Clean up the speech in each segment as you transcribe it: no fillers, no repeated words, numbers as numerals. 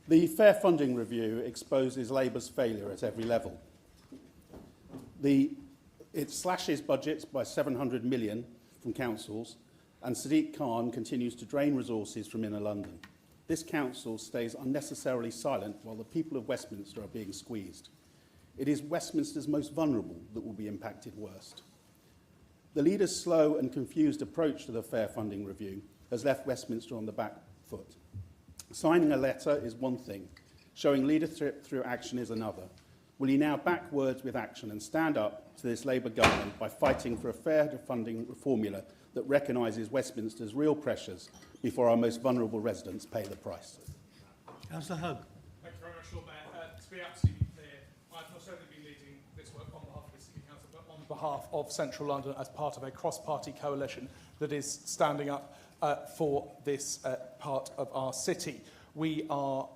The Fair Funding Review exposes Labour's failure at every level. It slashes budgets by 700 million from councils, and Sadiq Khan continues to drain resources from inner London. This council stays unnecessarily silent while the people of Westminster are being squeezed. It is Westminster's most vulnerable that will be impacted worst. The leader's slow and confused approach to the Fair Funding Review has left Westminster on the back foot. Signing a letter is one thing, showing leadership through action is another. Will he now back words with action and stand up to this Labour government by fighting for a fair funding formula that recognises Westminster's real pressures before our most vulnerable residents pay the price? Councillor Hugg. Thank you very much, Lord Mayor. To be absolutely clear, I've not only been leading this work on behalf of the City Council, but on behalf of Central London as part of a cross-party coalition that is standing up for this part of our city. We are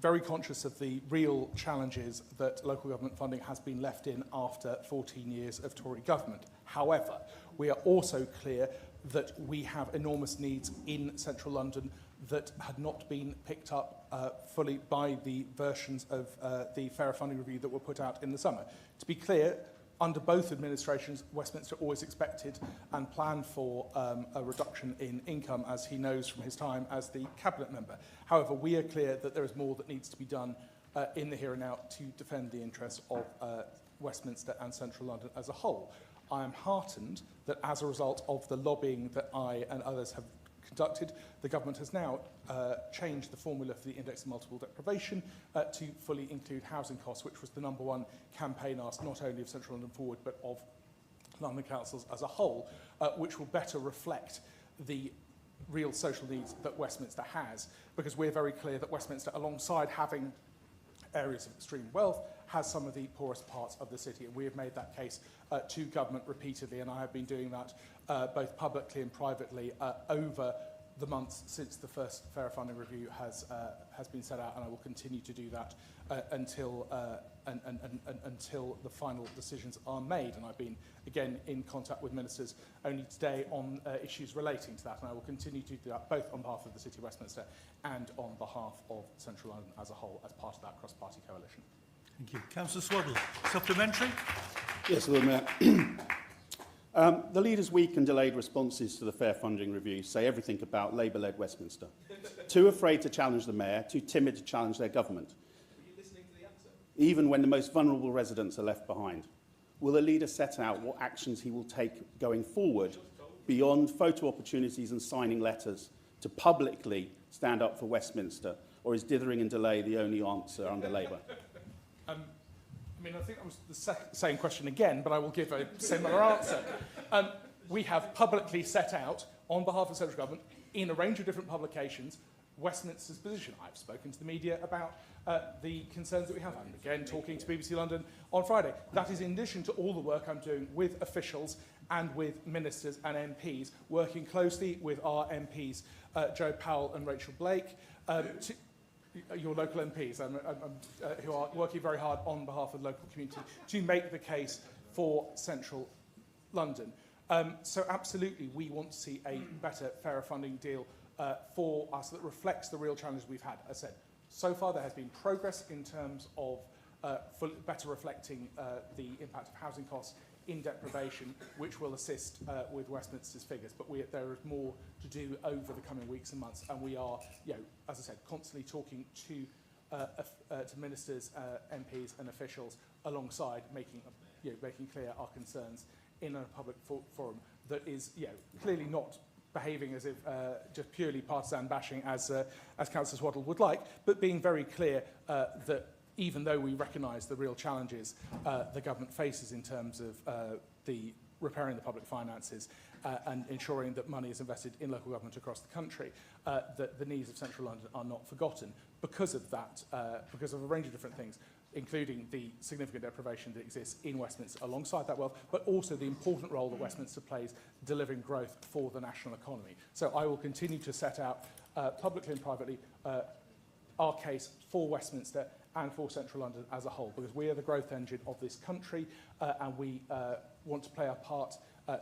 very conscious of the real challenges that local government funding has been left in after 14 years of Tory government. However, we are also clear that we have enormous needs in central London that had not been picked up fully by the versions of the Fairer Funding Review that were put out in the summer. To be clear, under both administrations, Westminster always expected and planned for a reduction in income, as he knows from his time as the Cabinet member. However, we are clear that there is more that needs to be done in the here and now to defend the interests of Westminster and central London as a whole. I am heartened that as a result of the lobbying that I and others have conducted, the government has now changed the formula for the index of multiple deprivation to fully include housing costs, which was the #1 campaign ask not only of Central London Forward but of London councils as a whole, which will better reflect the real social needs that Westminster has, because we're very clear that Westminster, alongside having areas of extreme wealth, has some of the poorest parts of the city, and we have made that case to government repeatedly, and I have been doing that both publicly and privately over the months since the first Fairer Funding Review has been set out, and I will continue to do that until the final decisions are made. And I've been again in contact with ministers only today on issues relating to that, and I will continue to do that both on behalf of the City of Westminster and on behalf of Central London as a whole, as part of that cross-party coalition. Thank you. Councillor Swaddle, supplementary? Yes, Lord Mayor. The leader's weak and delayed responses to the Fair Funding Review say everything about Labour-led Westminster. Too afraid to challenge the Mayor, too timid to challenge their government. Were you listening to the answer? Even when the most vulnerable residents are left behind. Will the leader set out what actions he will take going forward beyond photo opportunities and signing letters to publicly stand up for Westminster, or is dithering and delay the only answer under Labour? I mean, I think that was the same question again, but I will give a similar answer. We have publicly set out, on behalf of central government, in a range of different publications, Westminster's position. I've spoken to the media about the concerns that we have. I'm again talking to BBC London on Friday. That is in addition to all the work I'm doing with officials and with ministers and MPs, working closely with our MPs, Joe Powell and Rachel Blake, your local MPs, who are working very hard on behalf of the local community to make the case for central London. So absolutely, we want to see a better, fairer funding deal for us that reflects the real challenges we've had. As I said, so far there has been progress in terms of better reflecting the impact of housing costs in deprivation, which will assist with Westminster's figures. But there is more to do over the coming weeks and months, and we are, as I said, constantly talking to ministers, MPs, and officials, alongside making clear our concerns in a public forum that is, clearly not behaving as if just purely partisan bashing, as Councillor Swaddle would like, but being very clear that even though we recognise the real challenges the government faces in terms of the repairing the public finances and ensuring that money is invested in local government across the country, that the needs of central London are not forgotten because of that, because of a range of different things, including the significant deprivation that exists in Westminster alongside that wealth, but also the important role that Westminster plays delivering growth for the national economy. So I will continue to set out publicly and privately our case for Westminster and for central London as a whole, because we are the growth engine of this country and we want to play our part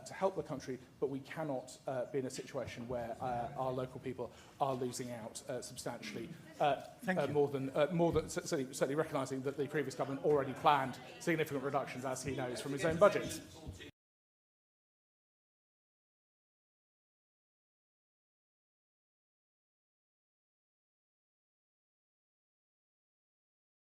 to help the country, but we cannot be in a situation where our local people are losing out substantially. More than certainly recognising that the previous government already planned significant reductions, as he knows, from his own budget.